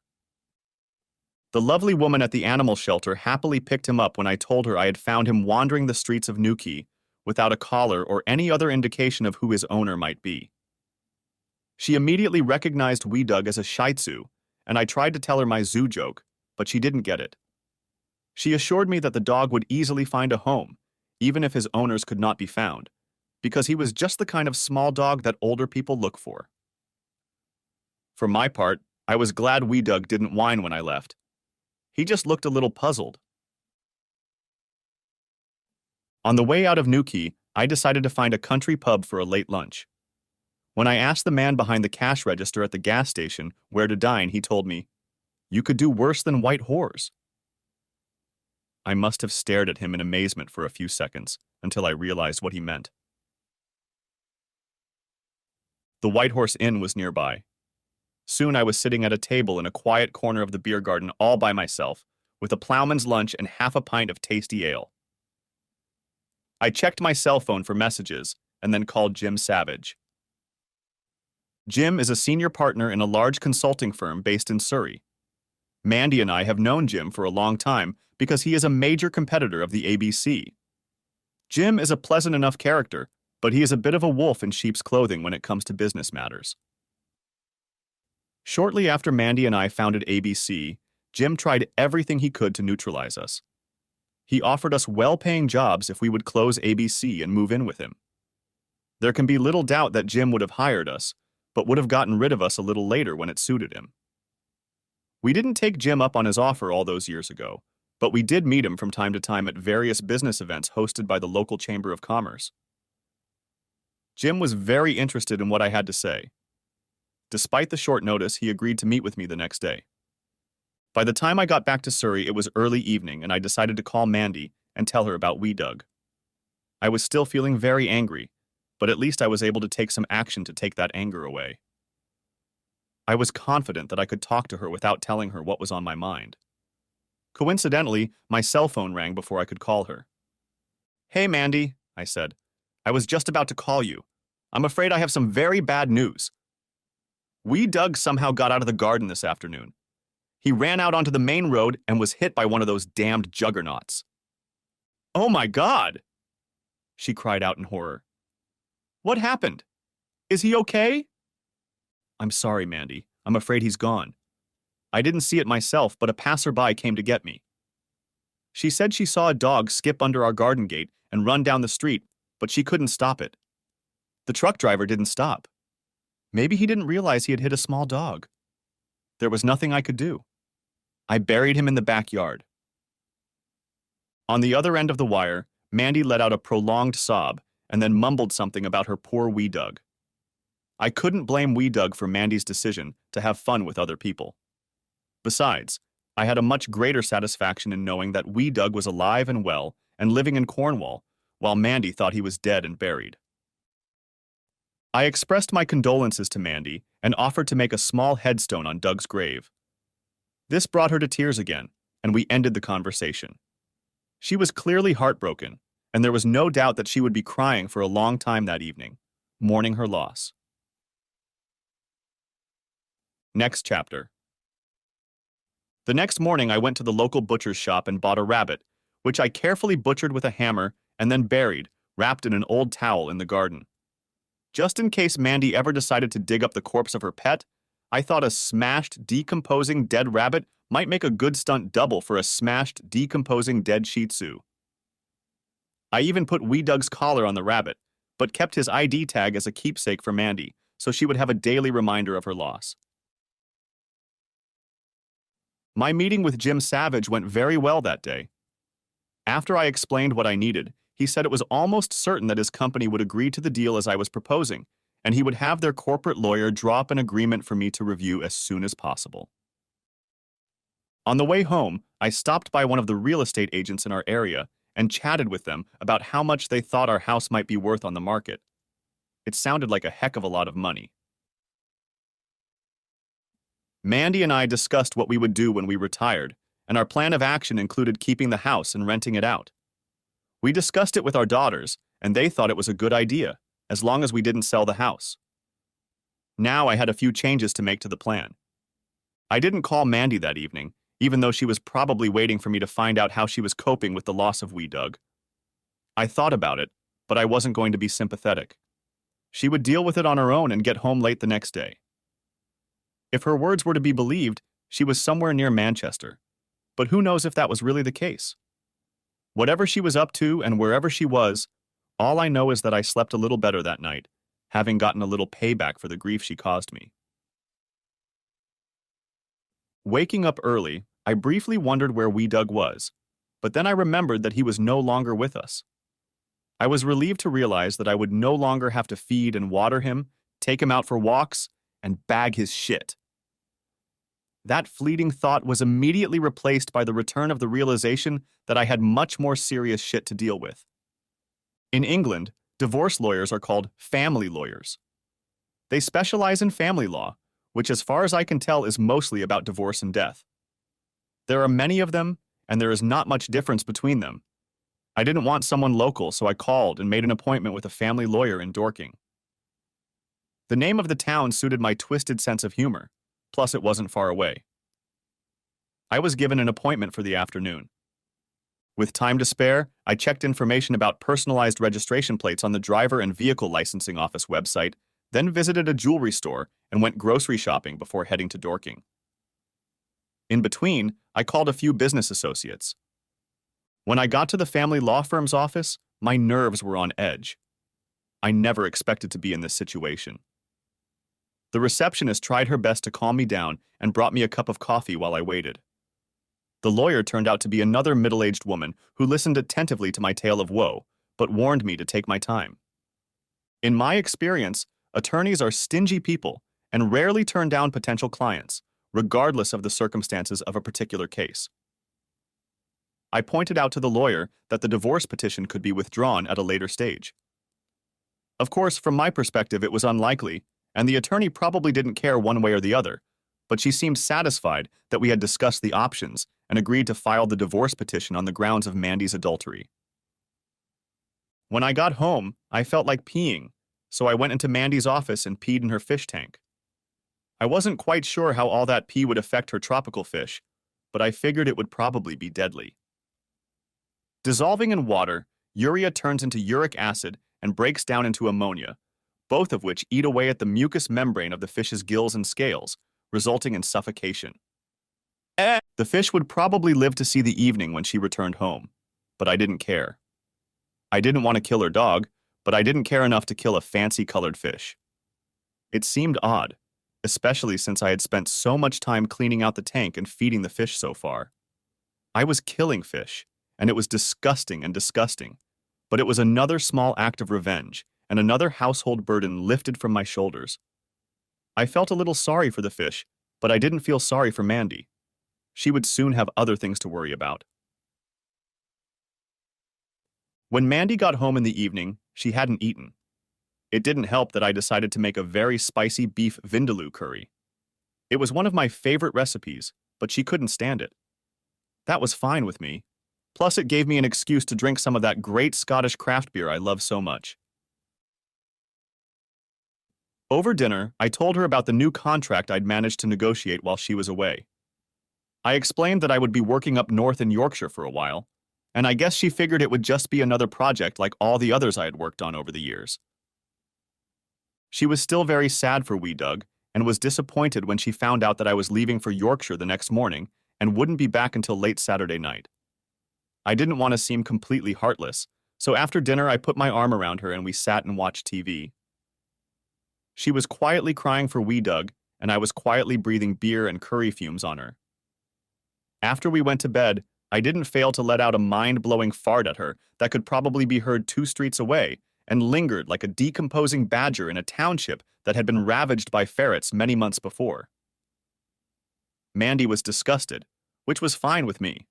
The lovely woman at the animal shelter happily picked him up when I told her I had found him wandering the streets of Newquay without a collar or any other indication of who his owner might be. She immediately recognized Wee Doug as a Shih Tzu, and I tried to tell her my zoo joke, but she didn't get it. She assured me that the dog would easily find a home, even if his owners could not be found, because he was just the kind of small dog that older people look for. For my part, I was glad Wee Doug didn't whine when I left. He just looked a little puzzled. On the way out of Newquay, I decided to find a country pub for a late lunch. When I asked the man behind the cash register at the gas station where to dine, he told me, "You could do worse than White Horse." I must have stared at him in amazement for a few seconds until I realized what he meant. The White Horse Inn was nearby. Soon I was sitting at a table in a quiet corner of the beer garden all by myself, with a ploughman's lunch and half a pint of tasty ale. I checked my cell phone for messages and then called Jim Savage. Jim is a senior partner in a large consulting firm based in Surrey. Mandy and I have known Jim for a long time because he is a major competitor of the ABC. Jim is a pleasant enough character, but he is a bit of a wolf in sheep's clothing when it comes to business matters. Shortly after Mandy and I founded ABC, Jim tried everything he could to neutralize us. He offered us well-paying jobs if we would close ABC and move in with him. There can be little doubt that Jim would have hired us, but would have gotten rid of us a little later when it suited him. We didn't take Jim up on his offer all those years ago, but we did meet him from time to time at various business events hosted by the local Chamber of Commerce. Jim was very interested in what I had to say. Despite the short notice, he agreed to meet with me the next day. By the time I got back to Surrey, it was early evening, and I decided to call Mandy and tell her about Wee Doug. I was still feeling very angry, but at least I was able to take some action to take that anger away. I was confident that I could talk to her without telling her what was on my mind. Coincidentally, my cell phone rang before I could call her. "Hey, Mandy," I said. "I was just about to call you. I'm afraid I have some very bad news. Wee Doug somehow got out of the garden this afternoon. He ran out onto the main road and was hit by one of those damned juggernauts." "Oh my God!" she cried out in horror. "What happened? Is he okay?" "I'm sorry, Mandy. I'm afraid he's gone. I didn't see it myself, but a passerby came to get me. She said she saw a dog skip under our garden gate and run down the street, but she couldn't stop it. The truck driver didn't stop. Maybe he didn't realize he had hit a small dog. There was nothing I could do. I buried him in the backyard." On the other end of the wire, Mandy let out a prolonged sob and then mumbled something about her poor wee Doug. I couldn't blame wee Doug for Mandy's decision to have fun with other people. Besides, I had a much greater satisfaction in knowing that wee Doug was alive and well and living in Cornwall, while Mandy thought he was dead and buried. I expressed my condolences to Mandy and offered to make a small headstone on Doug's grave. This brought her to tears again, and we ended the conversation. She was clearly heartbroken, and there was no doubt that she would be crying for a long time that evening, mourning her loss. Next chapter. The next morning I went to the local butcher's shop and bought a rabbit, which I carefully butchered with a hammer and then buried, wrapped in an old towel in the garden. Just in case Mandy ever decided to dig up the corpse of her pet, I thought a smashed, decomposing dead rabbit might make a good stunt double for a smashed, decomposing dead Shih Tzu. I even put wee Doug's collar on the rabbit, but kept his ID tag as a keepsake for Mandy, so she would have a daily reminder of her loss. My meeting with Jim Savage went very well that day. After I explained what I needed, he said it was almost certain that his company would agree to the deal as I was proposing, and he would have their corporate lawyer draw up an agreement for me to review as soon as possible. On the way home, I stopped by one of the real estate agents in our area and chatted with them about how much they thought our house might be worth on the market. It sounded like a heck of a lot of money. Mandy and I discussed what we would do when we retired, and our plan of action included keeping the house and renting it out. We discussed it with our daughters, and they thought it was a good idea, as long as we didn't sell the house. Now I had a few changes to make to the plan. I didn't call Mandy that evening, even though she was probably waiting for me to find out how she was coping with the loss of wee Doug. I thought about it, but I wasn't going to be sympathetic. She would deal with it on her own and get home late the next day. If her words were to be believed, she was somewhere near Manchester, but who knows if that was really the case? Whatever she was up to and wherever she was, all I know is that I slept a little better that night, having gotten a little payback for the grief she caused me. Waking up early, I briefly wondered where wee Doug was, but then I remembered that he was no longer with us. I was relieved to realize that I would no longer have to feed and water him, take him out for walks, and bag his shit. That fleeting thought was immediately replaced by the return of the realization that I had much more serious shit to deal with. In England, divorce lawyers are called family lawyers. They specialize in family law, which as far as I can tell is mostly about divorce and death. There are many of them, and there is not much difference between them. I didn't want someone local, so I called and made an appointment with a family lawyer in Dorking. The name of the town suited my twisted sense of humor, plus it wasn't far away. I was given an appointment for the afternoon. With time to spare, I checked information about personalized registration plates on the Driver and Vehicle Licensing Office website, then visited a jewelry store and went grocery shopping before heading to Dorking. In between, I called a few business associates. When I got to the family law firm's office, my nerves were on edge. I never expected to be in this situation. The receptionist tried her best to calm me down and brought me a cup of coffee while I waited. The lawyer turned out to be another middle-aged woman who listened attentively to my tale of woe, but warned me to take my time. In my experience, attorneys are stingy people and rarely turn down potential clients, regardless of the circumstances of a particular case. I pointed out to the lawyer that the divorce petition could be withdrawn at a later stage. Of course, from my perspective, it was unlikely, and the attorney probably didn't care one way or the other, but she seemed satisfied that we had discussed the options and agreed to file the divorce petition on the grounds of Mandy's adultery. When I got home, I felt like peeing, so I went into Mandy's office and peed in her fish tank. I wasn't quite sure how all that pee would affect her tropical fish, but I figured it would probably be deadly. Dissolving in water, urea turns into uric acid and breaks down into ammonia, both of which eat away at the mucous membrane of the fish's gills and scales, resulting in suffocation. The fish would probably live to see the evening when she returned home, but I didn't care. I didn't want to kill her dog, but I didn't care enough to kill a fancy-colored fish. It seemed odd, especially since I had spent so much time cleaning out the tank and feeding the fish so far. I was killing fish, and it was disgusting and disgusting, But it was another small act of revenge, and another household burden lifted from my shoulders. I felt a little sorry for the fish, but I didn't feel sorry for Mandy. She would soon have other things to worry about. When Mandy got home in the evening, she hadn't eaten. It didn't help that I decided to make a very spicy beef vindaloo curry. It was one of my favorite recipes, but she couldn't stand it. That was fine with me. Plus, it gave me an excuse to drink some of that great Scottish craft beer I love so much. Over dinner, I told her about the new contract I'd managed to negotiate while she was away. I explained that I would be working up north in Yorkshire for a while, and I guess she figured it would just be another project like all the others I had worked on over the years. She was still very sad for wee Doug, and was disappointed when she found out that I was leaving for Yorkshire the next morning and wouldn't be back until late Saturday night. I didn't want to seem completely heartless, so after dinner I put my arm around her and we sat and watched TV. She was quietly crying for wee Doug, and I was quietly breathing beer and curry fumes on her. After we went to bed, I didn't fail to let out a mind-blowing fart at her that could probably be heard 2 streets away and lingered like a decomposing badger in a township that had been ravaged by ferrets many months before. Mandy was disgusted, which was fine with me.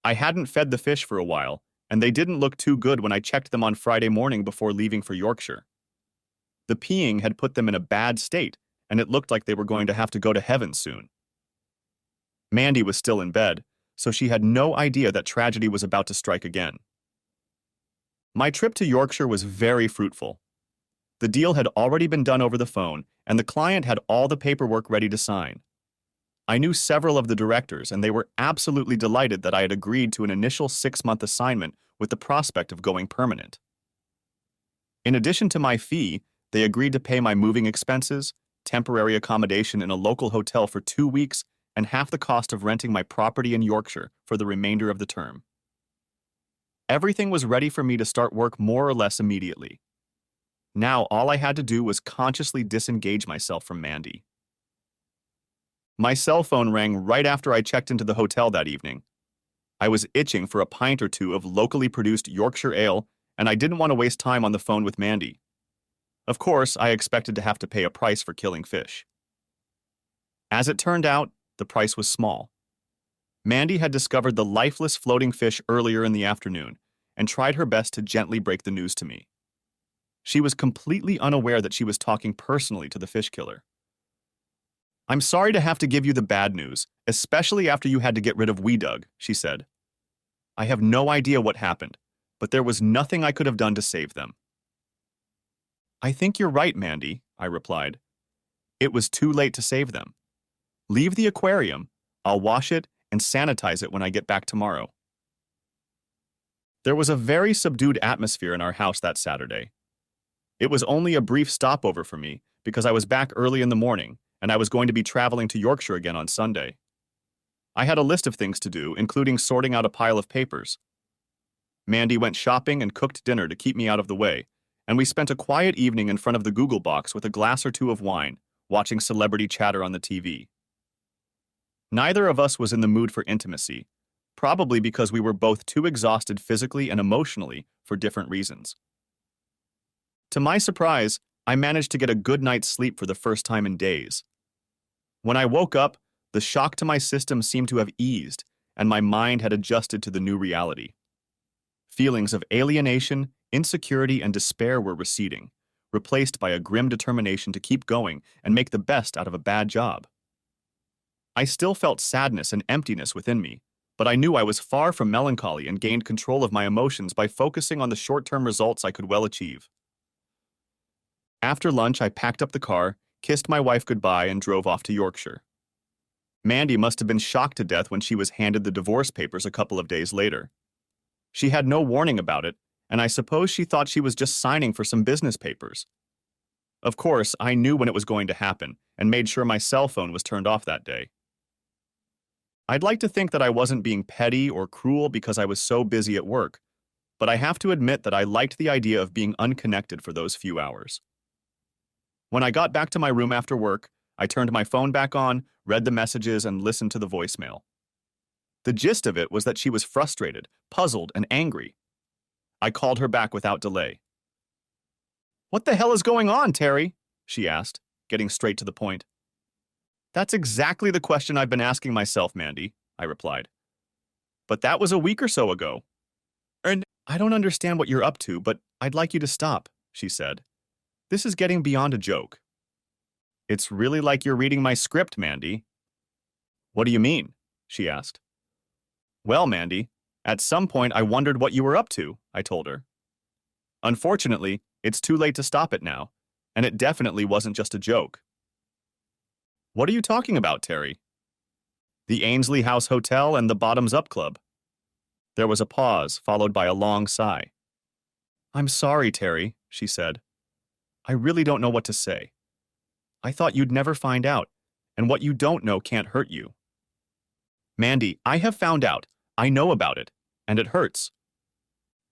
I hadn't fed the fish for a while, and they didn't look too good when I checked them on Friday morning before leaving for Yorkshire. The peeing had put them in a bad state, and it looked like they were going to have to go to heaven soon. Mandy was still in bed, so she had no idea that tragedy was about to strike again. My trip to Yorkshire was very fruitful. The deal had already been done over the phone, and the client had all the paperwork ready to sign. I knew several of the directors, and they were absolutely delighted that I had agreed to an initial 6-month assignment with the prospect of going permanent. In addition to my fee, they agreed to pay my moving expenses, temporary accommodation in a local hotel for 2 weeks, and half the cost of renting my property in Yorkshire for the remainder of the term. Everything was ready for me to start work more or less immediately. Now all I had to do was consciously disengage myself from Mandy. My cell phone rang right after I checked into the hotel that evening. I was itching for a pint or two of locally produced Yorkshire ale, and I didn't want to waste time on the phone with Mandy. Of course, I expected to have to pay a price for killing fish. As it turned out, the price was small. Mandy had discovered the lifeless floating fish earlier in the afternoon and tried her best to gently break the news to me. She was completely unaware that she was talking personally to the fish killer. "I'm sorry to have to give you the bad news, especially after you had to get rid of wee Doug," she said. "I have no idea what happened, but there was nothing I could have done to save them." "I think you're right, Mandy," I replied. "It was too late to save them. Leave the aquarium. I'll wash it and sanitize it when I get back tomorrow." There was a very subdued atmosphere in our house that Saturday. It was only a brief stopover for me because I was back early in the morning and I was going to be traveling to Yorkshire again on Sunday. I had a list of things to do, including sorting out a pile of papers. Mandy went shopping and cooked dinner to keep me out of the way, and we spent a quiet evening in front of the Google box with a glass or two of wine, watching celebrity chatter on the TV. Neither of us was in the mood for intimacy, probably because we were both too exhausted physically and emotionally for different reasons. To my surprise, I managed to get a good night's sleep for the first time in days. When I woke up, the shock to my system seemed to have eased, and my mind had adjusted to the new reality. Feelings of alienation, insecurity, and despair were receding, replaced by a grim determination to keep going and make the best out of a bad job. I still felt sadness and emptiness within me, but I knew I was far from melancholy and gained control of my emotions by focusing on the short-term results I could well achieve. After lunch, I packed up the car, kissed my wife goodbye, and drove off to Yorkshire. Mandy must have been shocked to death when she was handed the divorce papers a couple of days later. She had no warning about it, and I suppose she thought she was just signing for some business papers. Of course, I knew when it was going to happen and made sure my cell phone was turned off that day. I'd like to think that I wasn't being petty or cruel because I was so busy at work, but I have to admit that I liked the idea of being unconnected for those few hours. When I got back to my room after work, I turned my phone back on, read the messages, and listened to the voicemail. The gist of it was that she was frustrated, puzzled, and angry. I called her back without delay. "What the hell is going on, Terry?" she asked, getting straight to the point. "That's exactly the question I've been asking myself, Mandy," I replied. "But that was a week or so ago." "And I don't understand what you're up to, but I'd like you to stop," she said. "This is getting beyond a joke." "It's really like you're reading my script, Mandy." "What do you mean?" she asked. "Well, Mandy, at some point I wondered what you were up to," I told her. "Unfortunately, it's too late to stop it now, and it definitely wasn't just a joke." "What are you talking about, Terry?" "The Ainsley House Hotel and the Bottoms Up Club." There was a pause, followed by a long sigh. "I'm sorry, Terry," she said. "I really don't know what to say. I thought you'd never find out, and what you don't know can't hurt you." "Mandy, I have found out. I know about it, and it hurts."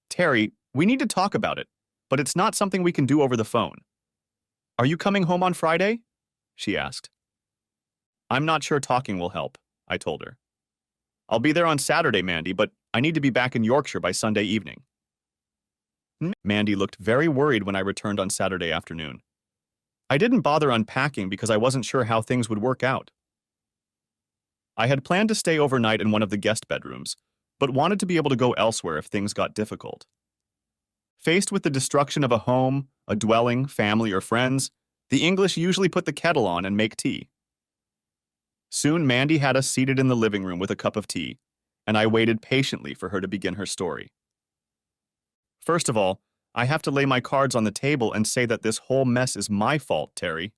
"Terry, we need to talk about it, but it's not something we can do over the phone." "Are you coming home on Friday?" she asked. "I'm not sure talking will help," I told her. "I'll be there on Saturday, Mandy, but I need to be back in Yorkshire by Sunday evening." Mandy looked very worried when I returned on Saturday afternoon. I didn't bother unpacking because I wasn't sure how things would work out. I had planned to stay overnight in one of the guest bedrooms, but wanted to be able to go elsewhere if things got difficult. Faced with the destruction of a home, a dwelling, family, or friends, the English usually put the kettle on and make tea. Soon Mandy had us seated in the living room with a cup of tea, and I waited patiently for her to begin her story. "First of all, I have to lay my cards on the table and say that this whole mess is my fault, Terry."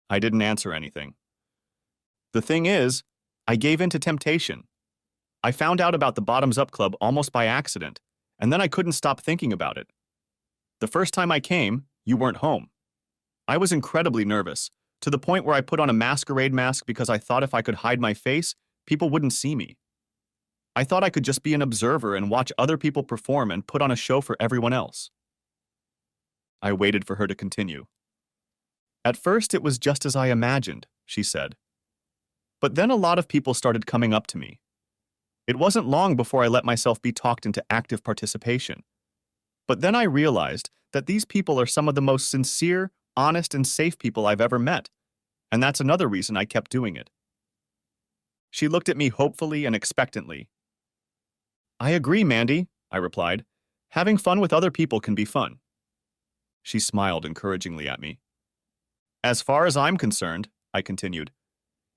I didn't answer anything. "The thing is, I gave in to temptation. I found out about the Bottoms Up Club almost by accident, and then I couldn't stop thinking about it. The first time I came, you weren't home. I was incredibly nervous, to the point where I put on a masquerade mask because I thought if I could hide my face, people wouldn't see me. I thought I could just be an observer and watch other people perform and put on a show for everyone else." I waited for her to continue. "At first, it was just as I imagined," she said. "But then a lot of people started coming up to me. It wasn't long before I let myself be talked into active participation. But then I realized that these people are some of the most sincere, honest, and safe people I've ever met, and that's another reason I kept doing it." She looked at me hopefully and expectantly. "I agree, Mandy," I replied. "Having fun with other people can be fun." She smiled encouragingly at me. "As far as I'm concerned," I continued,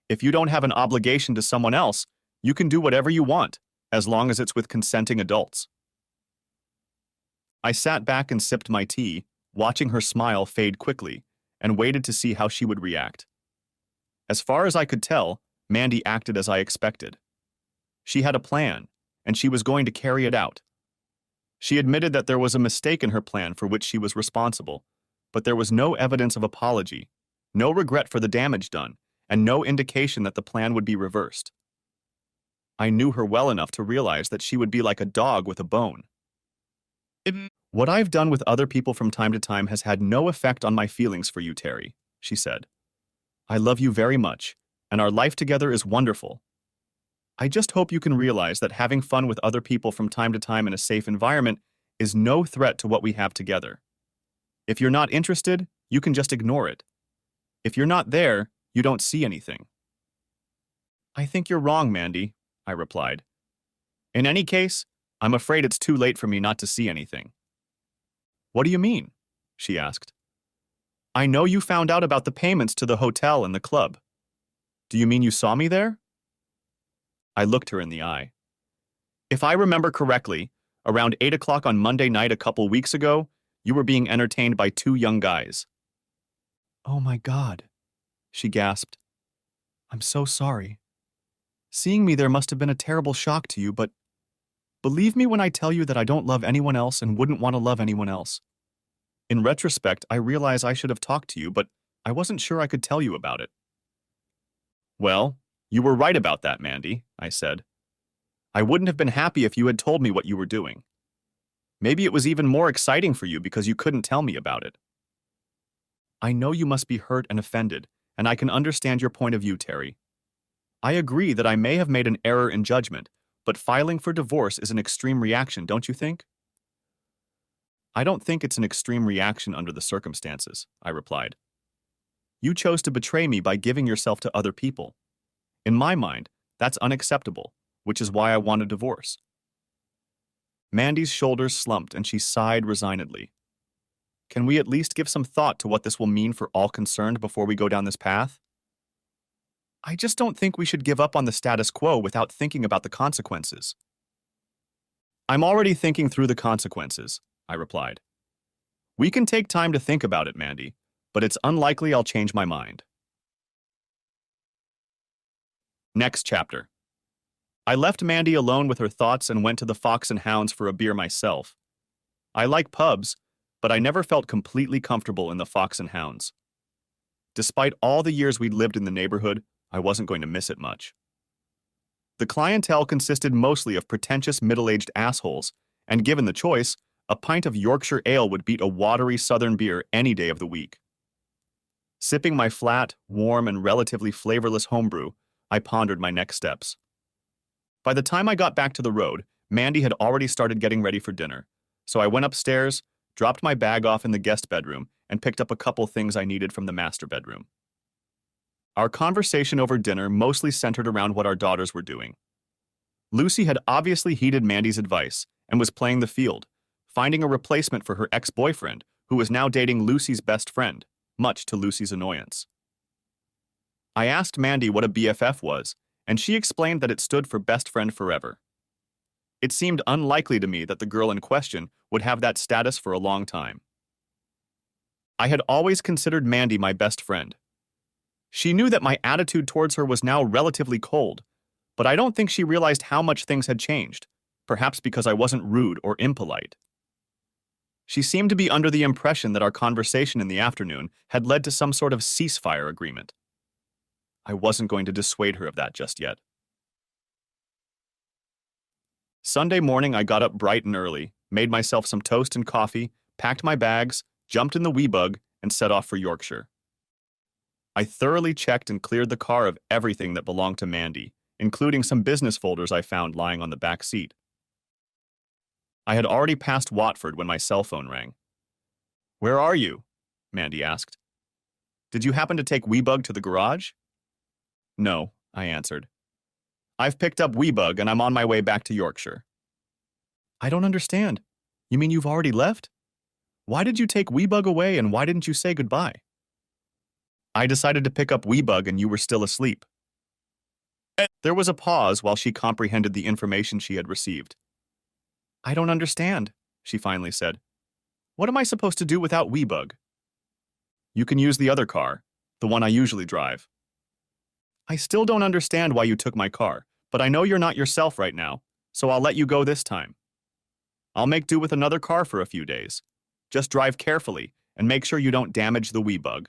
"if you don't have an obligation to someone else, you can do whatever you want, as long as it's with consenting adults." I sat back and sipped my tea, watching her smile fade quickly, and waited to see how she would react. As far as I could tell, Mandy acted as I expected. She had a plan, and she was going to carry it out. She admitted that there was a mistake in her plan for which she was responsible, but there was no evidence of apology, no regret for the damage done, and no indication that the plan would be reversed. I knew her well enough to realize that she would be like a dog with a bone. "What I've done with other people from time to time has had no effect on my feelings for you, Terry," she said. "I love you very much, and our life together is wonderful. I just hope you can realize that having fun with other people from time to time in a safe environment is no threat to what we have together. If you're not interested, you can just ignore it. If you're not there, you don't see anything." "I think you're wrong, Mandy," I replied. "In any case, I'm afraid it's too late for me not to see anything." "What do you mean?" she asked. "I know you found out about the payments to the hotel and the club. Do you mean you saw me there?" I looked her in the eye. "If I remember correctly, around 8 o'clock on Monday night a couple weeks ago, you were being entertained by two young guys." "Oh my God," she gasped. "I'm so sorry. Seeing me there must have been a terrible shock to you, but believe me when I tell you that I don't love anyone else and wouldn't want to love anyone else. In retrospect, I realize I should have talked to you, but I wasn't sure I could tell you about it." "Well, you were right about that, Mandy," I said. "I wouldn't have been happy if you had told me what you were doing. Maybe it was even more exciting for you because you couldn't tell me about it." "I know you must be hurt and offended, and I can understand your point of view, Terry. I agree that I may have made an error in judgment, but filing for divorce is an extreme reaction, don't you think? I don't think it's an extreme reaction under the circumstances, I replied. You chose to betray me by giving yourself to other people. In my mind, that's unacceptable, which is why I want a divorce. Mandy's shoulders slumped and she sighed resignedly. Can we at least give some thought to what this will mean for all concerned before we go down this path? I just don't think we should give up on the status quo without thinking about the consequences. I'm already thinking through the consequences, I replied. We can take time to think about it, Mandy, but it's unlikely I'll change my mind. Next chapter. I left Mandy alone with her thoughts and went to the Fox and Hounds for a beer myself. I like pubs, but I never felt completely comfortable in the Fox and Hounds. Despite all the years we'd lived in the neighborhood, I wasn't going to miss it much. The clientele consisted mostly of pretentious middle-aged assholes, and given the choice, a pint of Yorkshire ale would beat a watery southern beer any day of the week. Sipping my flat, warm, and relatively flavorless homebrew, I pondered my next steps. By the time I got back to the road, Mandy had already started getting ready for dinner, so I went upstairs, dropped my bag off in the guest bedroom, and picked up a couple things I needed from the master bedroom. Our conversation over dinner mostly centered around what our daughters were doing. Lucy had obviously heeded Mandy's advice and was playing the field, finding a replacement for her ex-boyfriend, who was now dating Lucy's best friend, much to Lucy's annoyance. I asked Mandy what a BFF was, and she explained that it stood for best friend forever. It seemed unlikely to me that the girl in question would have that status for a long time. I had always considered Mandy my best friend. She knew that my attitude towards her was now relatively cold, but I don't think she realized how much things had changed, perhaps because I wasn't rude or impolite. She seemed to be under the impression that our conversation in the afternoon had led to some sort of ceasefire agreement. I wasn't going to dissuade her of that just yet. Sunday morning, I got up bright and early, made myself some toast and coffee, packed my bags, jumped in the wee-bug, and set off for Yorkshire. I thoroughly checked and cleared the car of everything that belonged to Mandy, including some business folders I found lying on the back seat. I had already passed Watford when my cell phone rang. "Where are you?" Mandy asked. "Did you happen to take wee-bug to the garage?" "No," I answered. "I've picked up wee-bug and I'm on my way back to Yorkshire." "I don't understand. You mean you've already left? Why did you take wee-bug away and why didn't you say goodbye?" "I decided to pick up wee-bug and you were still asleep." There was a pause while she comprehended the information she had received. "I don't understand," she finally said. "What am I supposed to do without wee-bug?" "You can use the other car, the one I usually drive." "I still don't understand why you took my car, but I know you're not yourself right now, so I'll let you go this time. I'll make do with another car for a few days. Just drive carefully and make sure you don't damage the wee-bug."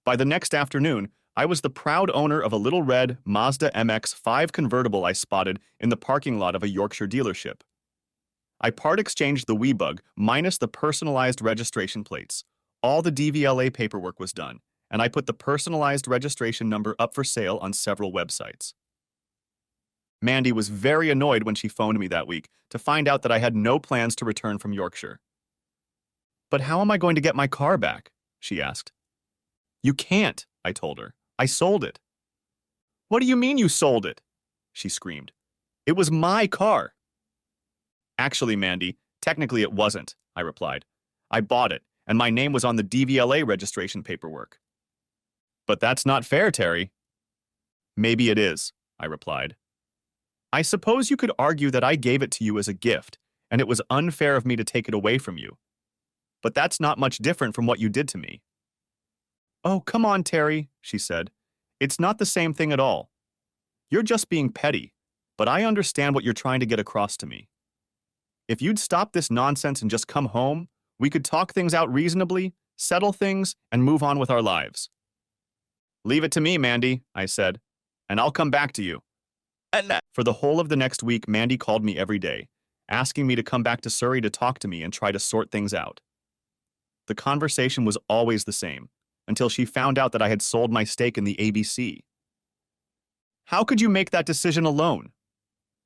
By the next afternoon, I was the proud owner of a little red Mazda MX-5 convertible I spotted in the parking lot of a Yorkshire dealership. I part-exchanged the wee-bug minus the personalized registration plates. All the DVLA paperwork was done, and I put the personalized registration number up for sale on several websites. Mandy was very annoyed when she phoned me that week to find out that I had no plans to return from Yorkshire. "But how am I going to get my car back?" she asked. "You can't," I told her. "I sold it." "What do you mean you sold it?" she screamed. "It was my car." "Actually, Mandy, technically it wasn't," I replied. "I bought it, and my name was on the DVLA registration paperwork." "But that's not fair, Terry." "Maybe it is," I replied. "I suppose you could argue that I gave it to you as a gift, and it was unfair of me to take it away from you. But that's not much different from what you did to me." "Oh, come on, Terry," she said. "It's not the same thing at all. You're just being petty, but I understand what you're trying to get across to me. If you'd stop this nonsense and just come home, we could talk things out reasonably, settle things, and move on with our lives." "Leave it to me, Mandy," I said, "and I'll come back to you." For the whole of the next week, Mandy called me every day, asking me to come back to Surrey to talk to me and try to sort things out. The conversation was always the same, until she found out that I had sold my stake in the ABC. "How could you make that decision alone?"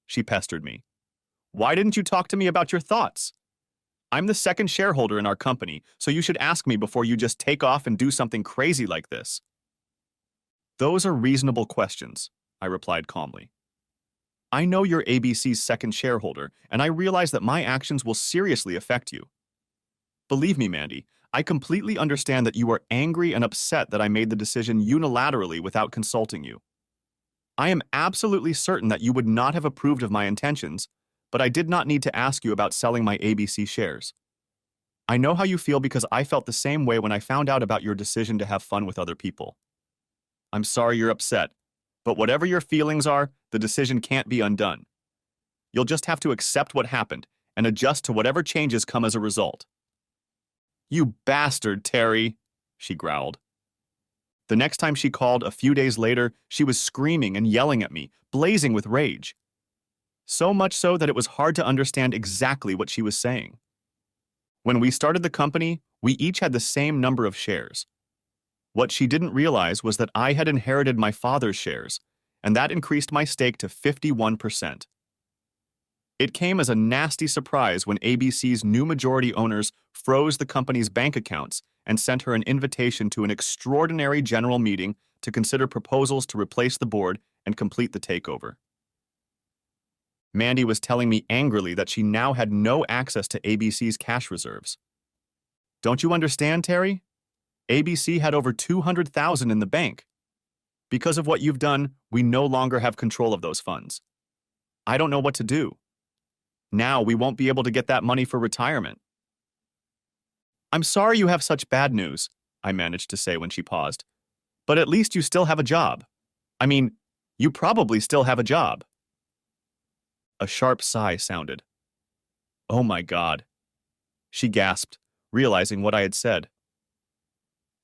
she pestered me. Why didn't you talk to me about your thoughts? I'm the second shareholder in our company, so you should ask me before you just take off and do something crazy like this. Those are reasonable questions, I replied calmly. I know you're ABC's second shareholder, and I realize that my actions will seriously affect you. Believe me, Mandy, I completely understand that you are angry and upset that I made the decision unilaterally without consulting you. I am absolutely certain that you would not have approved of my intentions, but I did not need to ask you about selling my ABC shares. I know how you feel because I felt the same way when I found out about your decision to have fun with other people. I'm sorry you're upset, but whatever your feelings are, the decision can't be undone. You'll just have to accept what happened and adjust to whatever changes come as a result. You bastard, Terry, she growled. The next time she called, a few days later, she was screaming and yelling at me, blazing with rage. So much so that it was hard to understand exactly what she was saying. When we started the company, we each had the same number of shares. What she didn't realize was that I had inherited my father's shares, and that increased my stake to 51%. It came as a nasty surprise when ABC's new majority owners froze the company's bank accounts and sent her an invitation to an extraordinary general meeting to consider proposals to replace the board and complete the takeover. Mandy was telling me angrily that she now had no access to ABC's cash reserves. Don't you understand, Terry? ABC had over $200,000 in the bank. Because of what you've done, we no longer have control of those funds. I don't know what to do. Now we won't be able to get that money for retirement. I'm sorry you have such bad news, I managed to say when she paused. But at least you still have a job. I mean, you probably still have a job. A sharp sigh sounded. Oh my God. She gasped, realizing what I had said.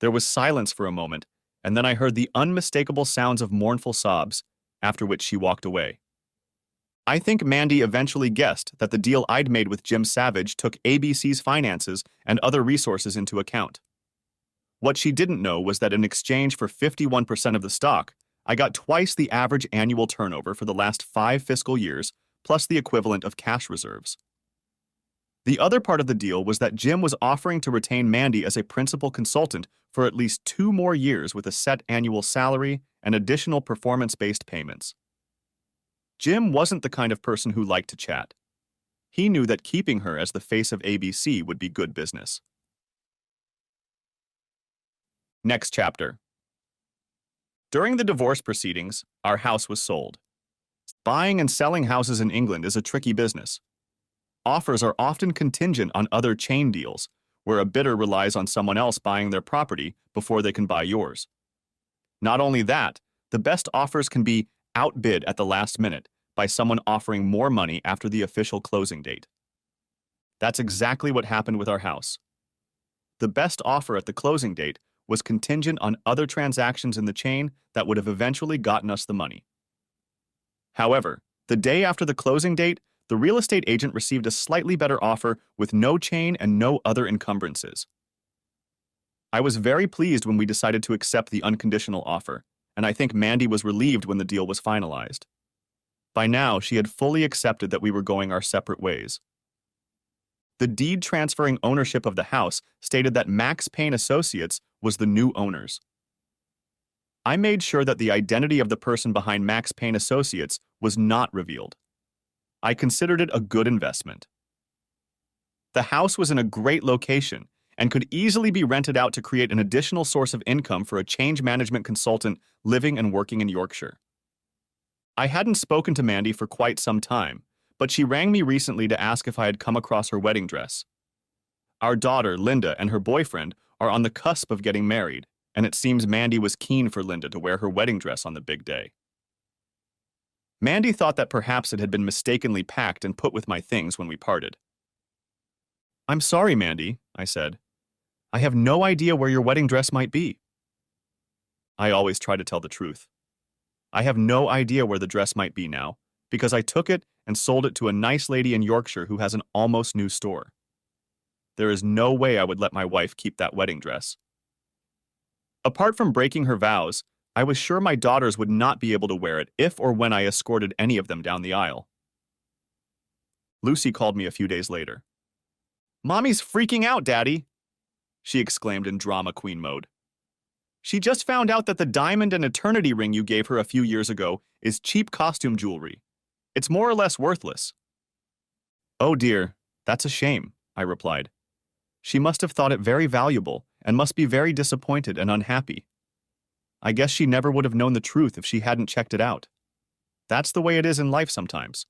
There was silence for a moment, and then I heard the unmistakable sounds of mournful sobs, after which she walked away. I think Mandy eventually guessed that the deal I'd made with Jim Savage took ABC's finances and other resources into account. What she didn't know was that in exchange for 51% of the stock, I got twice the average annual turnover for the last 5 fiscal years, plus the equivalent of cash reserves. The other part of the deal was that Jim was offering to retain Mandy as a principal consultant for at least 2 more years with a set annual salary and additional performance-based payments. Jim wasn't the kind of person who liked to chat. He knew that keeping her as the face of ABC would be good business. Next chapter. During the divorce proceedings, our house was sold. Buying and selling houses in England is a tricky business. Offers are often contingent on other chain deals, where a bidder relies on someone else buying their property before they can buy yours. Not only that, the best offers can be outbid at the last minute by someone offering more money after the official closing date. That's exactly what happened with our house. The best offer at the closing date was contingent on other transactions in the chain that would have eventually gotten us the money. However, the day after the closing date, the real estate agent received a slightly better offer with no chain and no other encumbrances. I was very pleased when we decided to accept the unconditional offer, and I think Mandy was relieved when the deal was finalized. By now, she had fully accepted that we were going our separate ways. The deed transferring ownership of the house stated that Max Payne Associates was the new owners. I made sure that the identity of the person behind Max Payne Associates was not revealed. I considered it a good investment. The house was in a great location and could easily be rented out to create an additional source of income for a change management consultant living and working in Yorkshire. I hadn't spoken to Mandy for quite some time, but she rang me recently to ask if I had come across her wedding dress. Our daughter, Linda, and her boyfriend are on the cusp of getting married, and it seems Mandy was keen for Linda to wear her wedding dress on the big day. Mandy thought that perhaps it had been mistakenly packed and put with my things when we parted. I'm sorry, Mandy, I said. I have no idea where your wedding dress might be. I always try to tell the truth. I have no idea where the dress might be now, because I took it and sold it to a nice lady in Yorkshire who has an almost new store. There is no way I would let my wife keep that wedding dress. Apart from breaking her vows, I was sure my daughters would not be able to wear it if or when I escorted any of them down the aisle. Lucy called me a few days later. "Mommy's freaking out, Daddy," she exclaimed in drama queen mode. "She just found out that the diamond and eternity ring you gave her a few years ago is cheap costume jewelry. It's more or less worthless." "Oh dear, that's a shame," I replied. "She must have thought it very valuable and must be very disappointed and unhappy. I guess she never would have known the truth if she hadn't checked it out. That's the way it is in life sometimes.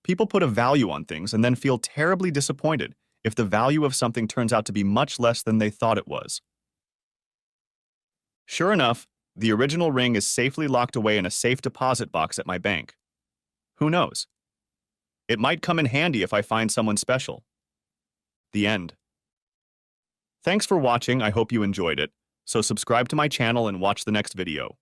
People put a value on things and then feel terribly disappointed if the value of something turns out to be much less than they thought it was." Sure enough, the original ring is safely locked away in a safe deposit box at my bank. Who knows? It might come in handy if I find someone special. The end. Thanks for watching. I hope you enjoyed it. So subscribe to my channel and watch the next video.